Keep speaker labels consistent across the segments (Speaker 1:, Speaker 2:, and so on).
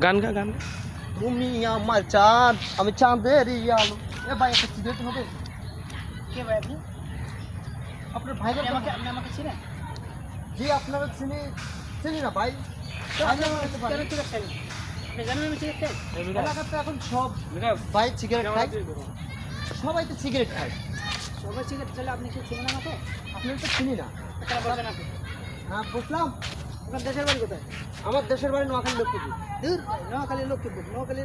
Speaker 1: গান গা গান গা।
Speaker 2: তুমি আমার চাঁদ আমি চাঁদেরই আলো। এ ভাই একটা সিগারেট হবে?
Speaker 3: কে ভাই আপনি?
Speaker 2: আপনার ভাই
Speaker 3: আপনি আমাকে চিনেন?
Speaker 2: জি আপনারা চিনি না ভাই।
Speaker 3: কেন সিগারেট খাই? আপনি জানেন আমি সিগারেট খাই?
Speaker 2: এলাকাতে এখন সব ভাই সিগারেট খায়, সবাই তো সিগারেট খায়।
Speaker 3: সবাই সিগারেট খেলে আপনি কি চিনেন আমাকে?
Speaker 2: আপনারা তো চিনি না।
Speaker 3: আপনারা বলবেন আপনি।
Speaker 2: হ্যাঁ বুঝলাম।
Speaker 3: আপনার দেশের বাড়ি কোথায়?
Speaker 2: আমার দেশের বাড়ি নোয়াখালী লক্ষ্মীপুর।
Speaker 3: দূর ভাই, নোয়াখালীর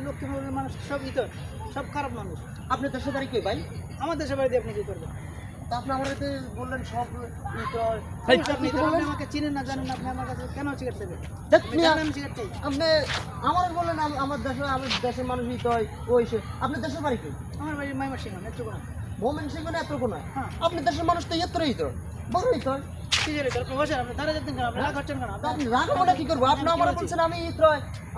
Speaker 3: লক্ষ্মীপুরের মানুষ সব ইতর, সব খারাপ মানুষ।
Speaker 2: আপনার দেশের বাড়ি কই ভাই?
Speaker 3: আমার দেশের বাড়ি দিয়ে আপনি কি করবেন?
Speaker 2: তা আপনি আমার এতে বললেন সব ইতর।
Speaker 3: আপনি ইতর, আপনি আমাকে চিনেন না, জানেন না, আপনি আমার কাছে কেন সিগারেট খাবেন?
Speaker 2: দেখ
Speaker 3: আপনি
Speaker 2: মিয়া,
Speaker 3: জানেন আমি সিগারেট খাই?
Speaker 2: আপনি আমার বললেন আমার দেশের মানুষ ইতর ওই সে। আপনার দেশের বাড়ি কই?
Speaker 3: আমার বাড়ি ময়মনসিংহ, নেত্রকোনা।
Speaker 2: মোমেন সিং না এত কোনা।
Speaker 3: হ্যাঁ।
Speaker 2: আপনার দেশের মানুষ তো ইতর ইতর বড় ইতর।
Speaker 3: সিগারেট আপনি বসেন, আপনি দাঁড়িয়ে যেতেন কেন? আপনি রাগ হচ্ছেন কেন?
Speaker 2: তা আপনি রাগাবো না কি করবো? আপনি আমার বলছেন আমি ইতর,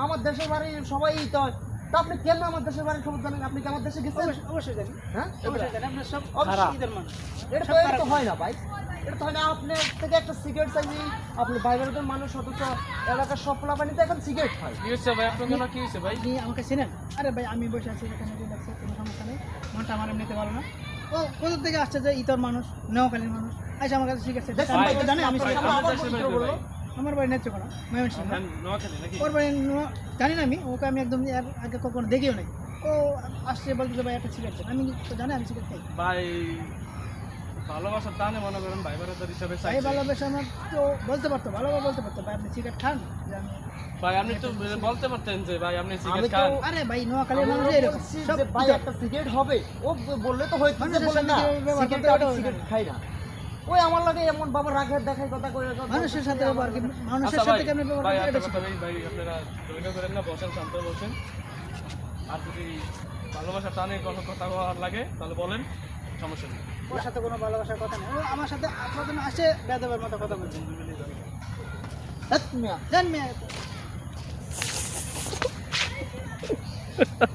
Speaker 2: আমার দেশের বাড়ি সবাই ইতর। তা আপনি কেন আমার দেশের বাড়ি খবর জানেন? আপনি কি আমার দেশে গেছেন?
Speaker 3: অবশ্যই জানি,
Speaker 2: হ্যাঁ
Speaker 3: অবশ্যই জানি, আপনার সব
Speaker 2: খারাপ।
Speaker 3: ইতর মানুষ।
Speaker 2: এটা তো হয় না ভাই, এটা তো হয় না। আপনার থেকে একটা সিগারেট চাইছি, আপনি বাইরের মানুষ অথচ এলাকার সব পোলাপানিতে এখন সিগারেট খায়।
Speaker 1: কি হচ্ছে ভাই আপনার জন্য কি হচ্ছে ভাই?
Speaker 3: আপনি আমাকে চেনেন? আরে ভাই আমি বসে আছি এখানে, রিল্যাক্সে, কোনো সমস্যা নেই, মনটা আমার এমনিতে ভালো না। ও কোথা থেকে আসছে যে ইতর মানুষ, নোয়াখালীর মানুষ, আচ্ছা আমার কাছে ঠিক আছে,
Speaker 2: দেখেন ভাই,
Speaker 3: জানে আমি
Speaker 2: আপনার
Speaker 3: সিগারেট
Speaker 2: সামনে
Speaker 3: খাই।
Speaker 2: আমার পরিচিত বললো।
Speaker 3: আমার বাড়ি নেত্রকোনা, ময়মনসিংহ।
Speaker 1: আপনার নোয়াখালী নাকি?
Speaker 3: ওর বাড়ি জানি না, আমি ওকে আমি একদম এর আগে কখনো দেখিও নাই। ও আসছে বলতে যে ভাই একটা সিগারেট চাই, আমি তো জানি আমি সিগারেট খাই।
Speaker 1: ভাই ভালোবাসার টানে মনে করেন ভাই বারাদার হিসাবে
Speaker 3: ভাই
Speaker 1: চাইছি।
Speaker 3: ভালোবেসে আমার তো বলতে পারতো, ভালোভাবে বলতে পারতো ভাই আপনি সিগারেট খান, যে আমি
Speaker 1: ভাই আপনি তো বলতে পারতেন যে ভাই আপনি
Speaker 2: আমি
Speaker 1: সিগারেট
Speaker 2: তো
Speaker 1: খান।
Speaker 3: আরে ভাই নোয়াখালীর মানুষ
Speaker 2: আমি
Speaker 3: এরকম
Speaker 2: বলছি
Speaker 3: সব
Speaker 2: যে ভাই
Speaker 3: ইতর।
Speaker 2: একটা সিগারেট হবে, ও বললে তো হয়তো যে
Speaker 3: মানুষের
Speaker 2: বলে
Speaker 3: সাথে
Speaker 2: না
Speaker 3: কিভাবে ব্যবহার করতে
Speaker 2: সিগারেট
Speaker 3: হবে
Speaker 2: আমি
Speaker 3: ওটা
Speaker 2: সিগারেট
Speaker 3: জানি।
Speaker 2: খাই না। ওই আমার লাগে এমন বাবা রাগের দেখায় কথা কই।
Speaker 3: মানুষের সাথে ব্যবহার কি, মানুষের
Speaker 1: আচ্ছা
Speaker 3: সাথে
Speaker 1: ভাই,
Speaker 3: কেমন ব্যবহার
Speaker 1: ভাই
Speaker 3: করতে
Speaker 1: একটা
Speaker 3: এটা
Speaker 1: কথা ভাই আপনারা দৈন্য করেন না, বসেন শান্ত বসেন। আর যদি ভালোবাসার টানে কোনো কথা বলার লাগে তাহলে বলেন, সমস্যা নেই।
Speaker 3: ওর সাথে কোনো ভালোবাসার কথা নেই, ও আমার সাথে প্রথমে আসে বেদবের মতো কথা বলছে।
Speaker 2: ধ্যাৎ মিয়া।
Speaker 3: জান মেয়ে